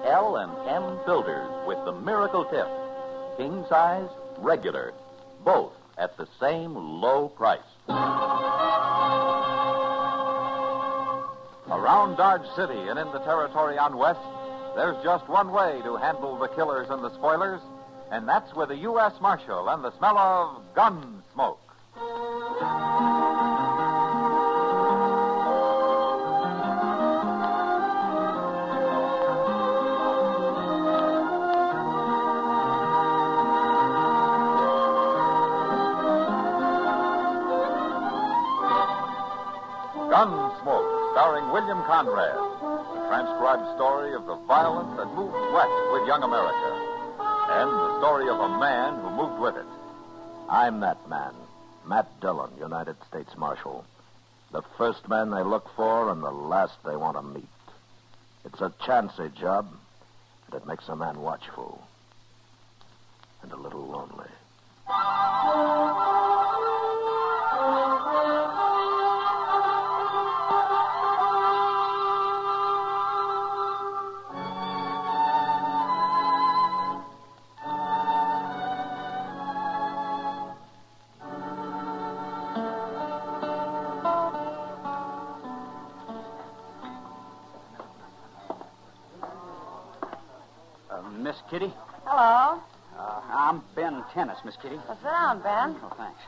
L&M Filters with the miracle tip. King size, regular, both at the same low price. Around Dodge City and in the territory on West, there's just one way to handle the killers and the spoilers, and that's with a U.S. Marshal and the smell of Gunsmoke. Gunsmoke, starring William Conrad, the transcribed story of the violence that moved west with young America, and the story of a man who moved with it. I'm that man, Matt Dillon, United States Marshal. The first man they look for and the last they want to meet. It's a chancy job, and it makes a man watchful and a little lonely. Miss Kitty? Hello. I'm Ben Tennis, Miss Kitty. Well, sit down, Ben. Oh, thanks.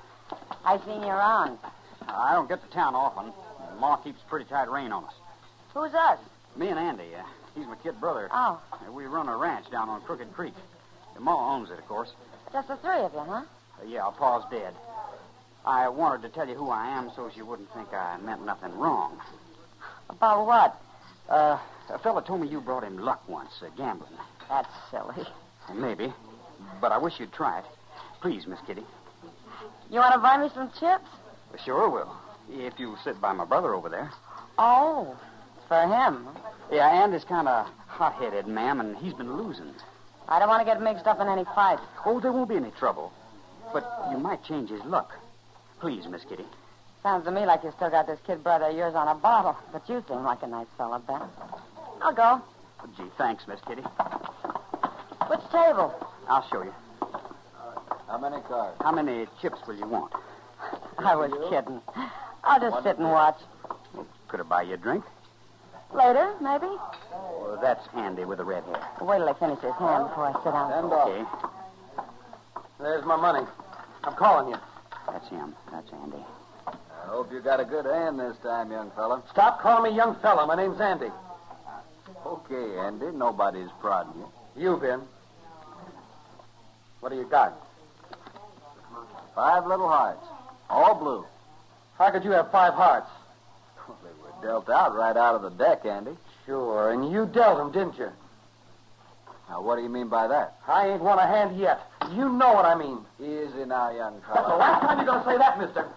I seen you around. I don't get to town often. Ma keeps pretty tight rein on us. Who's us? Me and Andy. He's my kid brother. Oh. We run a ranch down on Crooked Creek. Ma owns it, of course. Just the three of you, huh? Yeah, Pa's dead. I wanted to tell you who I am so you wouldn't think I meant nothing wrong. About what? A fella told me you brought him luck once, gambling. That's silly. Maybe. But I wish you'd try it. Please, Miss Kitty. You want to buy me some chips? Sure will. If you sit by my brother over there. Oh, it's for him. Yeah, Andy's kind of hot-headed, ma'am, and he's been losing. I don't want to get mixed up in any fight. Oh, there won't be any trouble. But you might change his luck. Please, Miss Kitty. Sounds to me like you still got this kid brother of yours on a bottle. But you seem like a nice fella, Ben. I'll go. Gee, thanks, Miss Kitty. Which table? I'll show you. How many cards? How many chips will you want? I was kidding. I'll just sit and watch. Could I buy you a drink? Later, maybe. Oh, that's Andy with the red hair. Wait till I finish his hand before I sit down. Okay. There's my money. I'm calling you. That's him. That's Andy. I hope you got a good hand this time, young fella. Stop calling me young fella. My name's Andy. Okay, Andy. Nobody's prodding you. You, Ben. What do you got? 5 little hearts. All blue. How could you have 5 hearts? Well, they were dealt out right out of the deck, Andy. Sure, and you dealt them, didn't you? Now, what do you mean by that? I ain't won a hand yet. You know what I mean. Easy now, young That's the fella. last time you're going to say that, mister.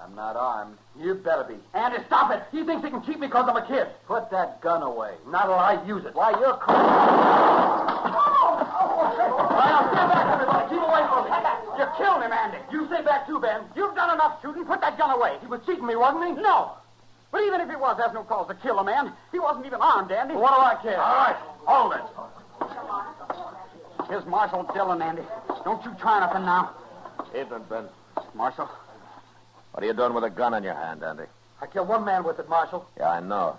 I'm not armed. You better be. Andy, stop it. He thinks he can keep me because I'm a kid. Put that gun away. Not till I use it. Why, you're crazy. All right, now stand back, everybody. Keep away from me. You killed him, Andy. You stay back, too, Ben. You've done enough shooting. Put that gun away. He was cheating me, wasn't he? No. But even if he was, there's no cause to kill a man. He wasn't even armed, Andy. Well, what do I care? All right. Hold it. Here's Marshal Dillon, Andy. Don't you try nothing now. Evening, Ben. Marshal? What are you doing with a gun in your hand, Andy? I killed one man with it, Marshal. Yeah, I know.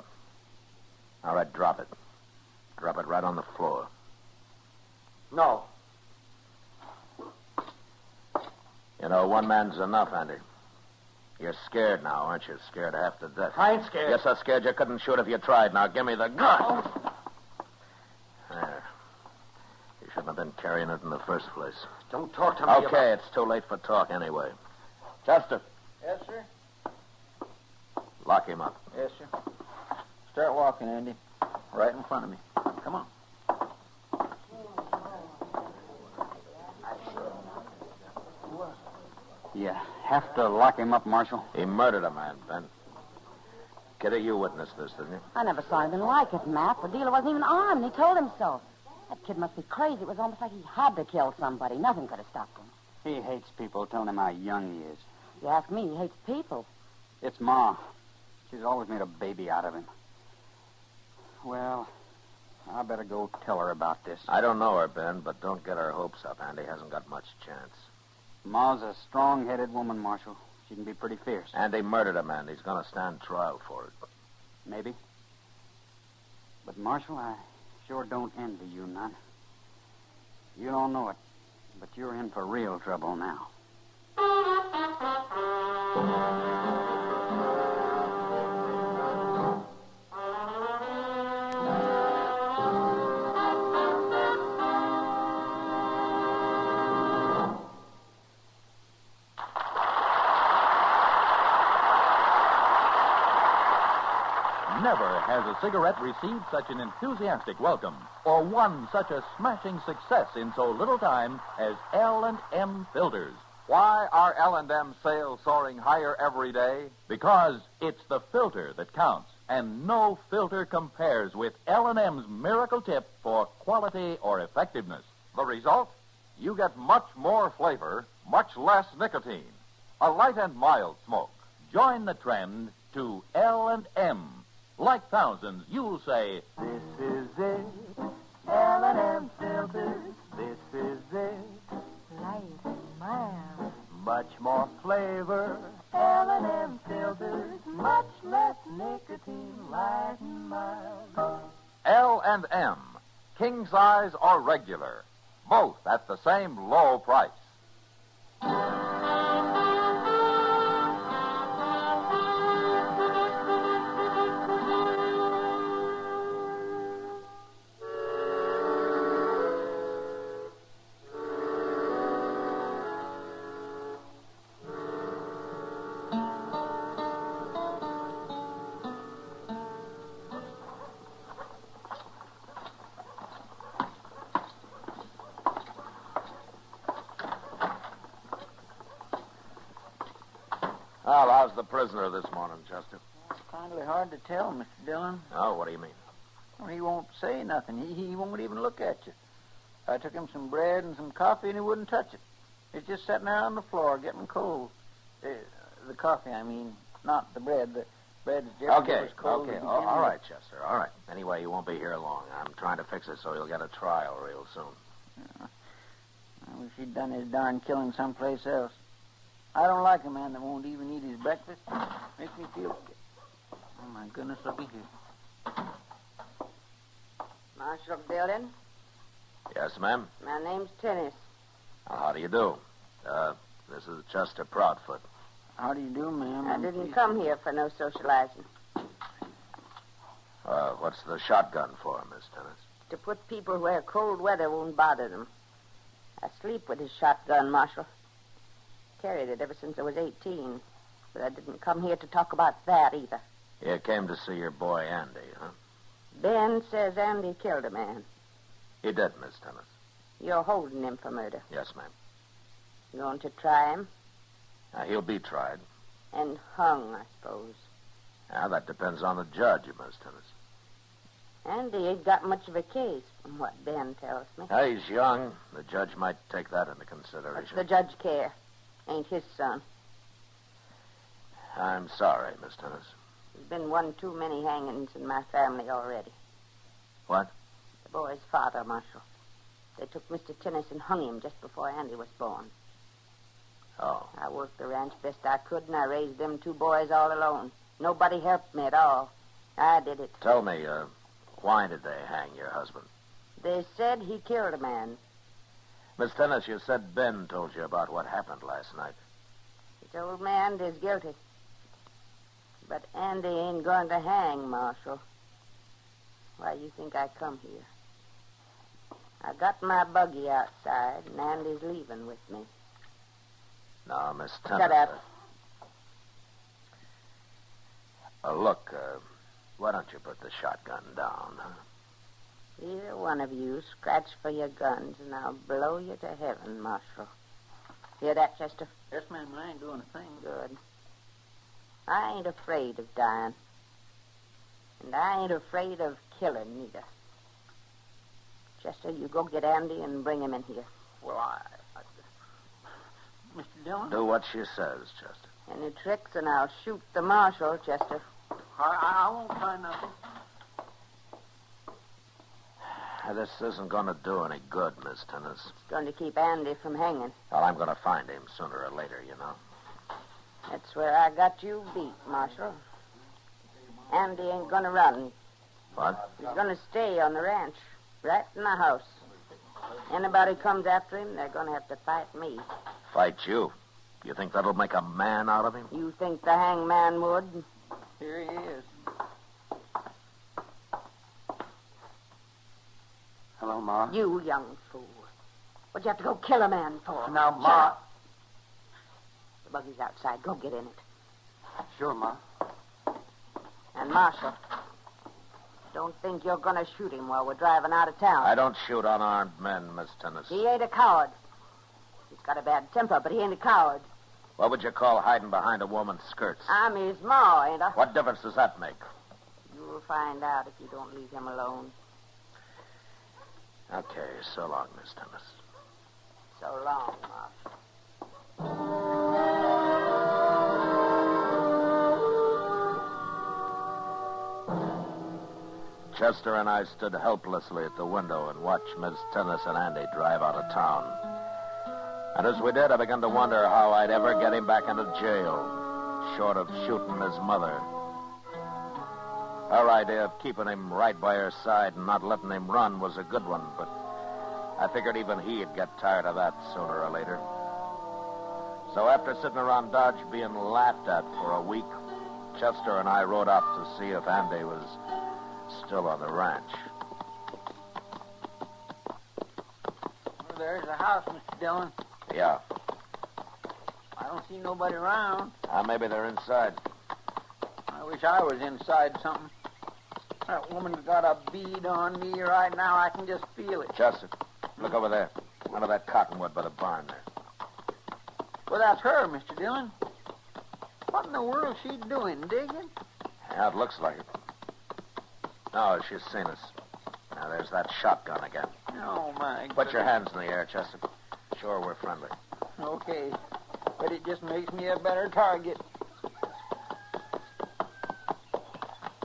All right, drop it. Drop it right on the floor. No. You know, one man's enough, Andy. You're scared now, aren't you? Scared half to death. I ain't scared. You're so scared you couldn't shoot if you tried. Now, give me the gun. There. You shouldn't have been carrying it in the first place. Don't talk to me Okay, it's too late for talk anyway. Chester, Yes, sir. lock him up. Yes, sir. Start walking, Andy. Right in front of me. Come on. You have to lock him up, Marshal. He murdered a man, Ben. Kitty, you witnessed this, didn't you? I never saw anything like it, Matt. The dealer wasn't even armed. He told him so. That kid must be crazy. It was almost like he had to kill somebody. Nothing could have stopped him. He hates people telling him how young he is. If you ask me, he hates people. It's Ma. She's always made a baby out of him. Well, I better go tell her about this. I don't know her, Ben, but don't get her hopes up. Andy hasn't got much chance. Ma's a strong-headed woman, Marshal. She can be pretty fierce. Andy murdered a man. He's going to stand trial for it. Maybe. But, Marshal, I sure don't envy you none. You don't know it, but you're in for real trouble now. Never has a cigarette received such an enthusiastic welcome or won such a smashing success in so little time as L&M filters. Why are L&M sales soaring higher every day? Because it's the filter that counts, and no filter compares with L&M's miracle tip for quality or effectiveness. The result? You get much more flavor, much less nicotine. A light and mild smoke. Join the trend to L&M. Like thousands, you'll say, This is it, L&M filters. This is it, light and mild. Much more flavor, L&M filters. Much less nicotine, light and mild. L&M, king size or regular, both at the same low price. Well, how's the prisoner this morning, Chester? It's kind of hard to tell, Mr. Dillon. Oh, what do you mean? Well, he won't say nothing. He won't even look at you. I took him some bread and some coffee, and he wouldn't touch it. It's just sitting there on the floor getting cold. The coffee, I mean, not the bread. The bread's just Okay, cold. okay. All right, Chester, all right. Anyway, you won't be here long. I'm trying to fix it so he'll get a trial real soon. I wish he'd done his darn killing someplace else. I don't like a man that won't even eat his breakfast. Makes me feel sick. Oh, my goodness, look at here. Marshal Dillon, Yes, ma'am? my name's Tennis. How do you do? This is Chester Proudfoot. How do you do, ma'am? I didn't come here for no socializing. What's the shotgun for, Miss Tennis? To put people where cold weather won't bother them. I sleep with his shotgun, Marshal. Carried it ever since I was 18. But I didn't come here to talk about that either. You came to see your boy Andy, huh? Ben says Andy killed a man. He did, Miss Tennis. You're holding him for murder. Yes, ma'am. You going to try him? He'll be tried. And hung, I suppose. That depends on the judge, Miss Tennis. Andy ain't got much of a case, from what Ben tells me. He's young. The judge might take that into consideration. What's the judge care? Ain't his son. I'm sorry, Miss Tennis. There's been one too many hangings in my family already. What? The boy's father, Marshal. They took Mr. Tennis and hung him just before Andy was born. Oh. I worked the ranch best I could, and I raised them two boys all alone. Nobody helped me at all. I did it. Tell me, why did they hang your husband? They said he killed a man. Miss Tennis, you said Ben told you about what happened last night. He told me Andy's guilty. But Andy ain't going to hang, Marshal. Why you think I come here? I got my buggy outside, and Andy's leaving with me. No, Miss Tennis. Shut up. Look, why don't you put the shotgun down, huh? Either one of you scratch for your guns, and I'll blow you to heaven, Marshal. Hear that, Chester? Yes, ma'am, I ain't doing a thing. Good. I ain't afraid of dying. And I ain't afraid of killing, neither. Chester, you go get Andy and bring him in here. Well, Mr. Dillon? Do what she says, Chester. Any tricks, and I'll shoot the marshal, Chester. I won't try nothing. This isn't going to do any good, Miss Tennis. It's going to keep Andy from hanging. Well, I'm going to find him sooner or later, you know. That's where I got you beat, Marshal. Andy ain't going to run. What? He's going to stay on the ranch, right in the house. Anybody comes after him, they're going to have to fight me. Fight you? You think that'll make a man out of him? You think the hangman would? Here he is. Hello, Ma. You young fool. What'd you have to go kill a man for? Now, Shut Ma. up. The buggy's outside. Go get in it. Sure, Ma. And Marshal, don't think you're going to shoot him while we're driving out of town. I don't shoot unarmed men, Miss Tennis. He ain't a coward. He's got a bad temper, but he ain't a coward. What would you call hiding behind a woman's skirts? I'm his ma, ain't I? What difference does that make? You'll find out if you don't leave him alone. Okay, so long, Miss Tennis. So long, Marshal. Chester and I stood helplessly at the window and watched Miss Tennis and Andy drive out of town. And as we did, I began to wonder how I'd ever get him back into jail, short of shooting his mother. Her idea of keeping him right by her side and not letting him run was a good one, but I figured even he'd get tired of that sooner or later. So after sitting around Dodge being laughed at for a week, Chester and I rode out to see if Andy was still on the ranch. Well, there's the house, Mr. Dillon. Yeah. I don't see nobody around. Maybe they're inside. I wish I was inside something. That woman's got a bead on me right now. I can just feel it. Chester, look over there. Under that cottonwood by the barn there. Well, that's her, Mr. Dillon. What in the world's she doing? Digging? Yeah, it looks like it. No, she's seen us. Now, there's that shotgun again. Oh, my Put your hands in the air, Chester. Sure, we're friendly. Okay. But it just makes me a better target.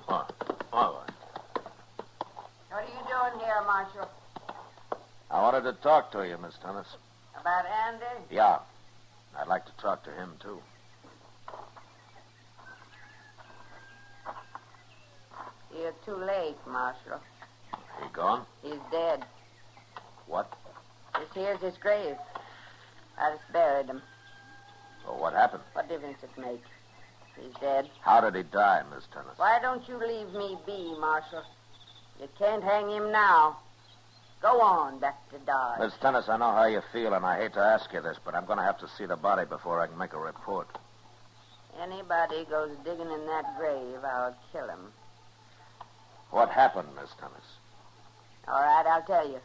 What? What are you doing here, Marshal? I wanted to talk to you, Miss Tennis. About Andy? Yeah. I'd like to talk to him, too. You're too late, Marshal. He gone? He's dead. What? This here's his grave. I just buried him. Well, what happened? What difference it makes? He's dead. How did he die, Miss Tennis? Why don't you leave me be, Marshal? You can't hang him now. Go on back to Dodge. Miss Tennis, I know how you feel, and I hate to ask you this, but I'm going to have to see the body before I can make a report. Anybody goes digging in that grave, I'll kill him. What happened, Miss Tennis? All right, I'll tell you.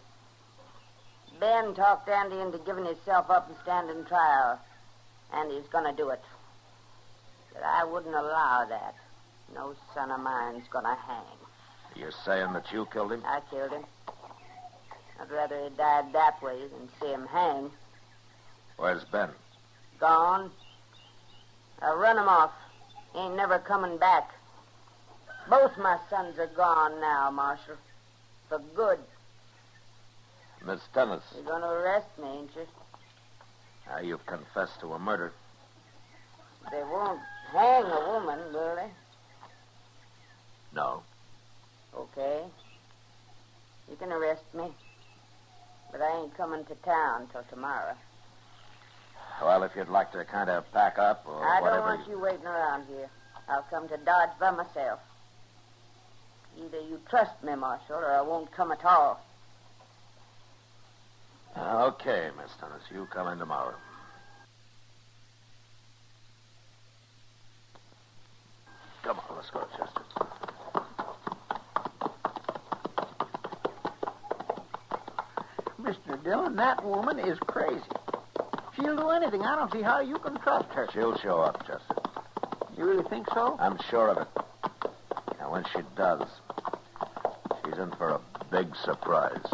Ben talked Andy into giving himself up and standing trial. And he's going to do it. But I wouldn't allow that. No son of mine's going to hang. You're saying that you killed him? I killed him. I'd rather he died that way than see him hang. Where's Ben? Gone. I'll run him off. He ain't never coming back. Both my sons are gone now, Marshal. For good. Miss Tennis, You're going to arrest me, ain't you? now you've confessed to a murder. They won't hang a woman, will they? No. Okay. You can arrest me. But I ain't coming to town till tomorrow. Well, if you'd like to kind of pack up or I whatever... don't want you waiting around here. I'll come to Dodge by myself. Either you trust me, Marshal, or I won't come at all. Okay, Miss Tennis, you come in tomorrow. Come on, let's go, Chester. Mr. Dillon, that woman is crazy. She'll do anything. I don't see how you can trust her. She'll show up, Chester. You really think so? I'm sure of it. And when she does, she's in for a big surprise.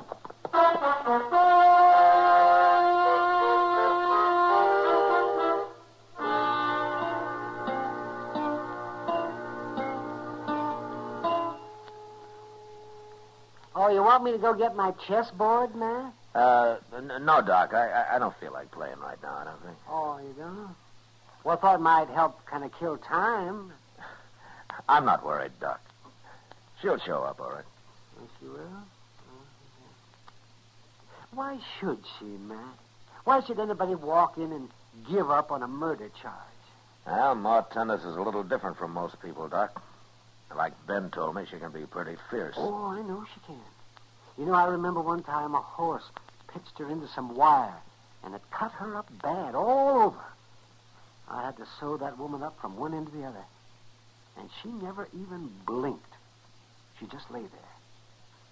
Oh, you want me to go get my chessboard, Matt? No, Doc. I don't feel like playing right now, I don't think. Oh, you don't? Well, I thought it might help kind of kill time. I'm not worried, Doc. She'll show up, all right. Yes, she will? Why should she, Matt? Why should anybody walk in and give up on a murder charge? Well, Ma Tennis is a little different from most people, Doc. Like Ben told me, she can be pretty fierce. Oh, I know she can. You know, I remember one time a horse pitched her into some wire, and it cut her up bad all over. I had to sew that woman up from one end to the other. And she never even blinked. She just lay there,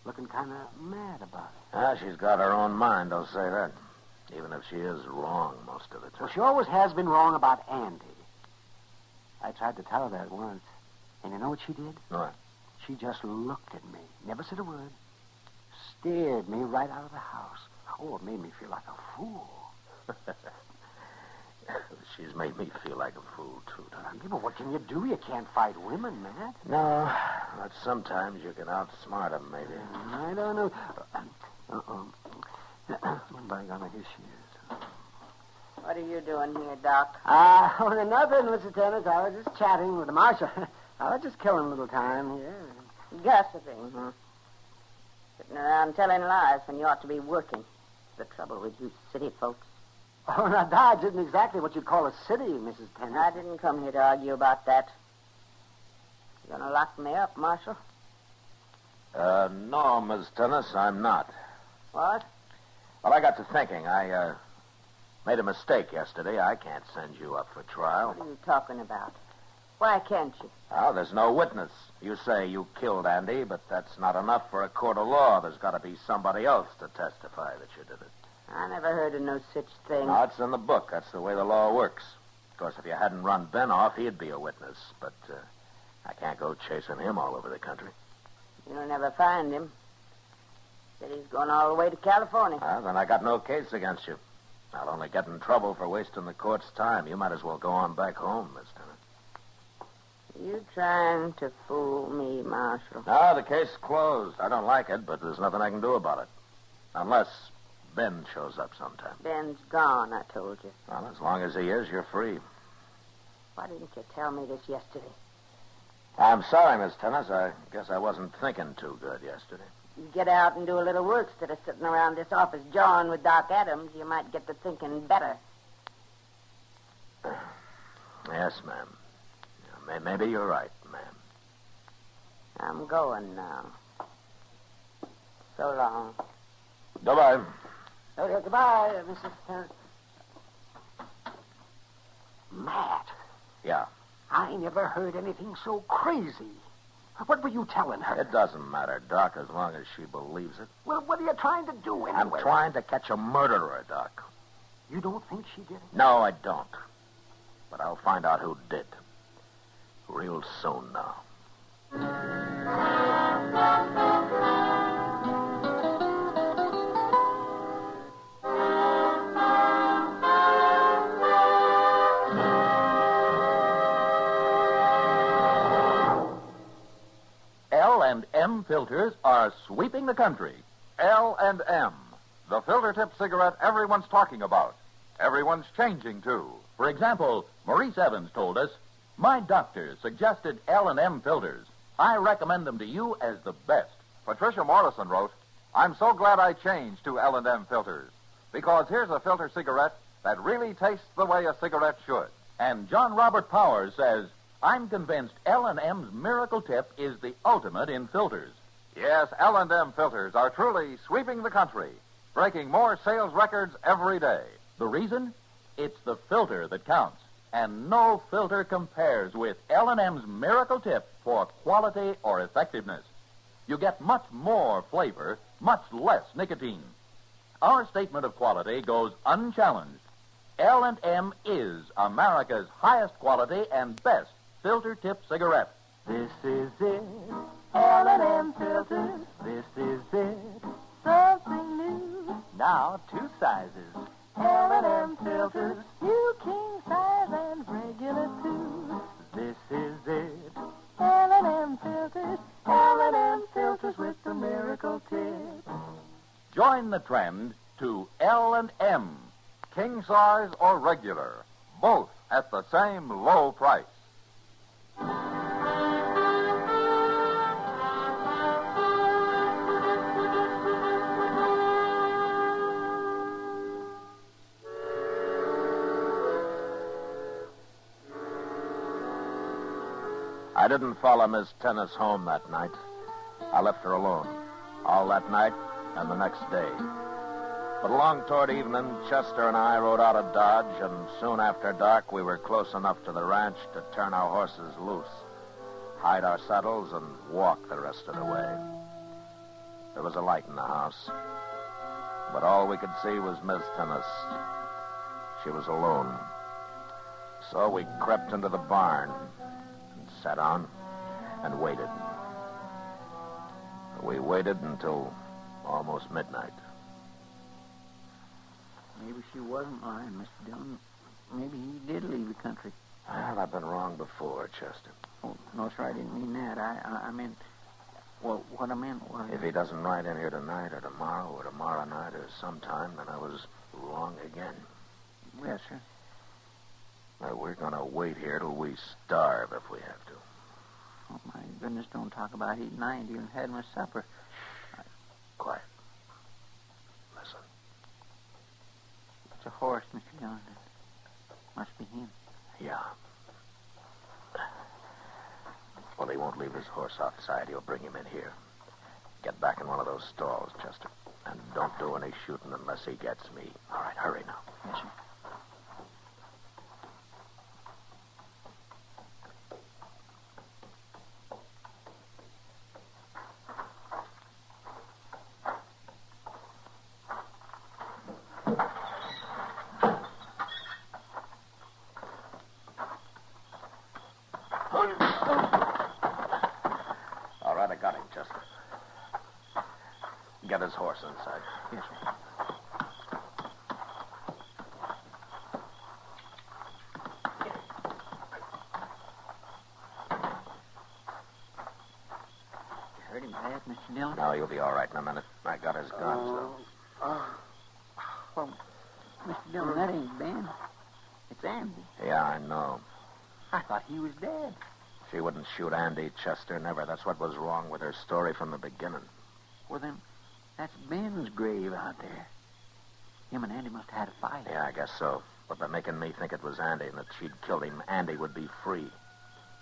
looking kind of mad about it. She's got her own mind, I'll say that. Even if she is wrong most of the time. Well, she always has been wrong about Andy. I tried to tell her that once. And you know what she did? What? She just looked at me, never said a word, stared me right out of the house. Oh, it made me feel like a fool. She's made me feel like a fool, too, Doc. Yeah, but what can you do? You can't fight women, Matt. No, but sometimes you can outsmart them, maybe. I don't know. By golly, here she is. What are you doing here, Doc? Nothing, Mr. Tennis. I was just chatting with the marshal. I was just killing a little time here. Gossiping, huh? Sitting around telling lies when you ought to be working. The trouble with you city folks. Oh, now, Dodge isn't exactly what you'd call a city, Mrs. Tennis. I didn't come here to argue about that. You gonna lock me up, Marshal? No, Miss Tennis, I'm not. What? Well, I got to thinking. I made a mistake yesterday. I can't send you up for trial. What are you talking about? Why can't you? Well, there's no witness. You say you killed Andy, but that's not enough for a court of law. There's got to be somebody else to testify that you did it. I never heard of no such thing. No, it's in the book. That's the way the law works. Of course, if you hadn't run Ben off, he'd be a witness. But I can't go chasing him all over the country. You'll never find him. Said he's going all the way to California. Well, then I got no case against you. I'll only get in trouble for wasting the court's time. You might as well go on back home, Miss Tennis. You trying to fool me, Marshal? No, the case is closed. I don't like it, but there's nothing I can do about it. Unless Ben shows up sometime. Ben's gone, I told you. Well, as long as he is, you're free. Why didn't you tell me this yesterday? I'm sorry, Miss Tennis. I guess I wasn't thinking too good yesterday. You get out and do a little work instead of sitting around this office jawing with Doc Adams. You might get to thinking better. Yes, ma'am. Yeah, maybe you're right, ma'am. I'm going now. So long. Goodbye. Okay, goodbye, Mrs. Tennis. Matt. Yeah. I never heard anything so crazy. What were you telling her? It doesn't matter, Doc, as long as she believes it. Well, what are you trying to do anyway? I'm trying to catch a murderer, Doc. You don't think she did it? No, I don't. But I'll find out who did. Real soon now. L&M filters are sweeping the country. L&M, the filter tip cigarette everyone's talking about. Everyone's changing to. For example, Maurice Evans told us, "My doctor suggested L&M filters. I recommend them to you as the best." Patricia Morrison wrote, "I'm so glad I changed to L&M filters, because here's a filter cigarette that really tastes the way a cigarette should." And John Robert Powers says, "I'm convinced L&M's Miracle Tip is the ultimate in filters." Yes, L&M filters are truly sweeping the country, breaking more sales records every day. The reason? It's the filter that counts. And no filter compares with L&M's Miracle Tip for quality or effectiveness. You get much more flavor, much less nicotine. Our statement of quality goes unchallenged. L&M is America's highest quality and best filter tip cigarette. This is it, L&M filters. This is it, something new. Now 2 sizes, L&M filters. New king size and regular too. This is it, L&M filters. L&M filters with the miracle tip. Join the trend to L&M, king size or regular, both at the same low price. I didn't follow Miss Tennis home that night. I left her alone, all that night and the next day. But along toward evening, Chester and I rode out of Dodge, and soon after dark, we were close enough to the ranch to turn our horses loose, hide our saddles, and walk the rest of the way. There was a light in the house, but all we could see was Miss Tennis. She was alone. So we crept into the barn and sat down and waited. We waited until almost midnight. Maybe she wasn't lying, Mr. Dillon. Maybe he did leave the country. Well, I've been wrong before, Chester. Oh, no, sir, I didn't mean that. I meant... Well, what I meant was... If he doesn't ride in here tonight or tomorrow night or sometime, then I was wrong again. Yes, sir. Well, we're going to wait here till we starve if we have to. Oh, my goodness, don't talk about eating. I ain't even had my supper. Quiet. Listen. It's a horse, Mr. Dillon. Must be him. Yeah. Well, he won't leave his horse outside. He'll bring him in here. Get back in one of those stalls, Chester. And don't do any shooting unless he gets me. All right, hurry now. Yes, sir. All right, I got him, Chester. Get his horse inside. Yes, sir. You hurt him bad, Mr. Dillon? No, you'll be all right in a minute. I got his guns, though. Well, Mr. Dillon, that ain't Ben. It's Andy. Yeah, I know. I thought he was dead. She wouldn't shoot Andy, Chester, never. That's what was wrong with her story from the beginning. Well, then, that's Ben's grave out there. Him and Andy must have had a fight. Yeah, I guess so. But by making me think it was Andy and that she'd killed him, Andy would be free.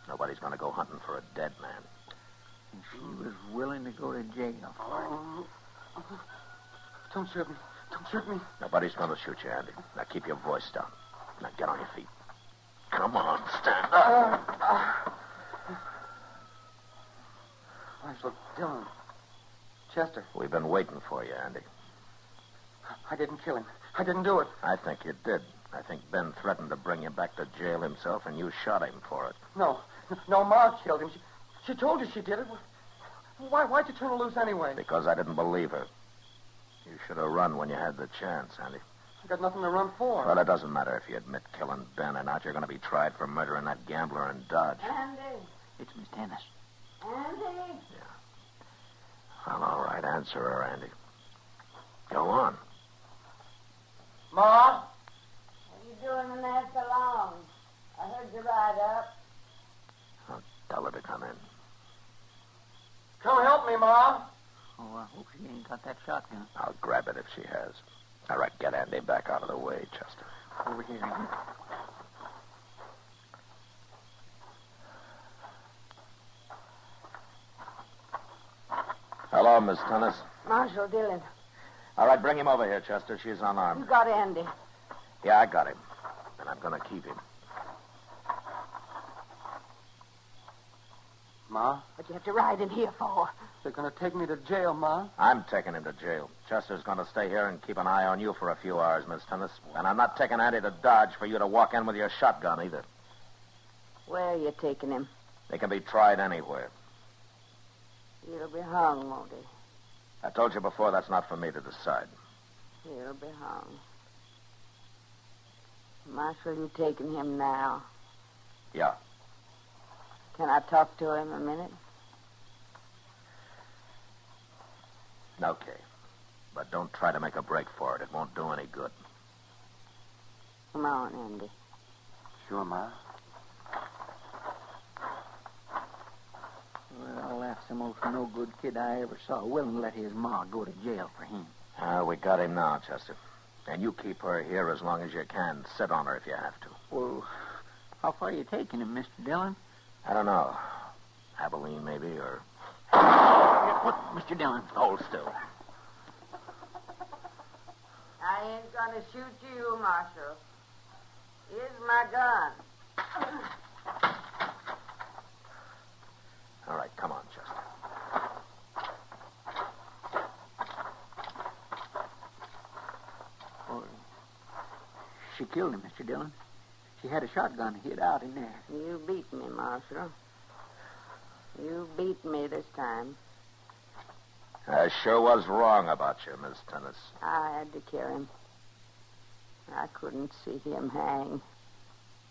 Nobody's going to go hunting for a dead man. And she was willing to go to jail for it. Don't shoot me. Don't shoot me. Nobody's going to shoot you, Andy. Now keep your voice down. Now get on your feet. Come on, stand up. Marshal Dillon. Chester. We've been waiting for you, Andy. I didn't kill him. I didn't do it. I think you did. I think Ben threatened to bring you back to jail himself, and you shot him for it. No. No, Ma killed him. She told you she did it. Why'd you turn her loose anyway? Because I didn't believe her. You should have run when you had the chance, Andy. I got nothing to run for. Well, it doesn't matter if you admit killing Ben or not. You're going to be tried for murdering that gambler in Dodge. Andy. It's Miss Tennis. Andy. Well, all right. Answer her, Andy. Go on. Ma? What are you doing in there so long? I heard you ride up. I'll tell her to come in. Come help me, Ma. Oh, I hope she ain't got that shotgun. I'll grab it if she has. All right, get Andy back out of the way, Chester. Over here, Andy. Hello, Miss Tennis. Marshal Dillon. All right, bring him over here, Chester. She's You unarmed. got Andy. Yeah, I got him. And I'm going to keep him. Ma? What you have to ride in here for? They're going to take me to jail, Ma. I'm taking him to jail. Chester's going to stay here and keep an eye on you for a few hours, Miss Tennis. And I'm not taking Andy to Dodge for you to walk in with your shotgun either. Where are you taking him? They can be tried anywhere. He'll be hung, won't he? I told you before that's not for me to decide. He'll be hung. Marshal, you taking him now? Yeah. Can I talk to him a minute? Okay. But don't try to make a break for it. It won't do any good. Come on, Andy. Sure, Ma. Well, that's the most no-good kid I ever saw. Willing to let his ma go to jail for him. We got him now, Chester. And you keep her here as long as you can. Sit on her if you have to. Well, how far are you taking him, Mr. Dillon? I don't know. Abilene, maybe, or... What, Mr. Dillon? Hold still. I ain't gonna shoot you, Marshal. Here's my gun. All right, come on, Chester. Oh, she killed him, Mr. Dillon. She had a shotgun hid out in there. You beat me, Marshal. You beat me this time. I sure was wrong about you, Miss Tennis. I had to kill him. I couldn't see him hang.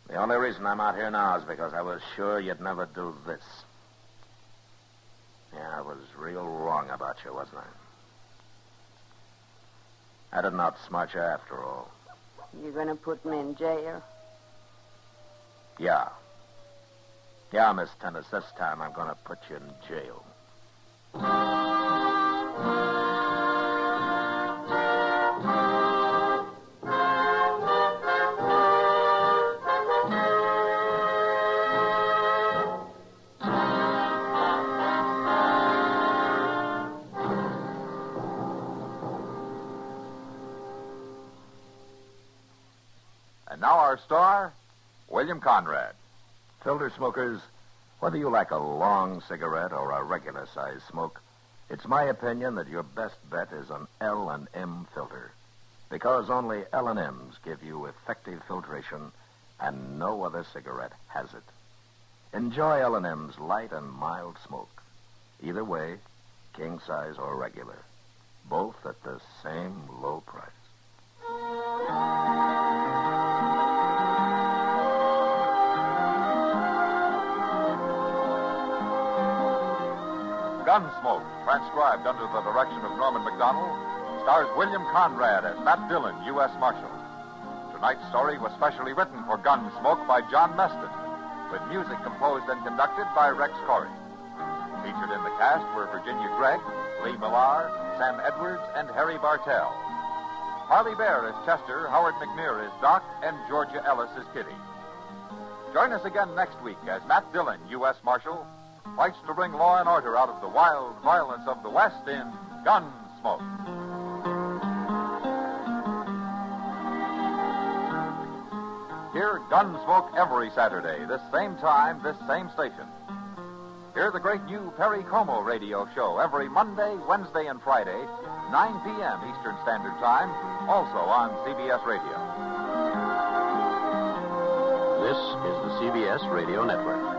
The only reason I'm out here now is because I was sure you'd never do this. Yeah, I was real wrong about you, wasn't I? I didn't outsmart you after all. You gonna put me in jail? Yeah. Yeah, Miss Tennis, this time I'm going to put you in jail. And now our star, William Conrad. Filter smokers, whether you like a long cigarette or a regular-sized smoke, it's my opinion that your best bet is an L&M filter, because only L&Ms give you effective filtration, and no other cigarette has it. Enjoy L&M's light and mild smoke. Either way, king size or regular, both at the same low price. Gunsmoke, transcribed under the direction of Norman MacDonald, stars William Conrad as Matt Dillon, U.S. Marshal. Tonight's story was specially written for Gunsmoke by John Meston, with music composed and conducted by Rex Corey. Featured in the cast were Virginia Gregg, Lee Millar, Sam Edwards, and Harry Bartell. Harley Bear as Chester, Howard McNear as Doc, and Georgia Ellis as Kitty. Join us again next week as Matt Dillon, U.S. Marshal, fights to bring law and order out of the wild violence of the West in Gunsmoke. Hear Gunsmoke every Saturday, this same time, this same station. Hear the great new Perry Como radio show every Monday, Wednesday, and Friday, 9 p.m. Eastern Standard Time, also on CBS Radio. This is the CBS Radio Network.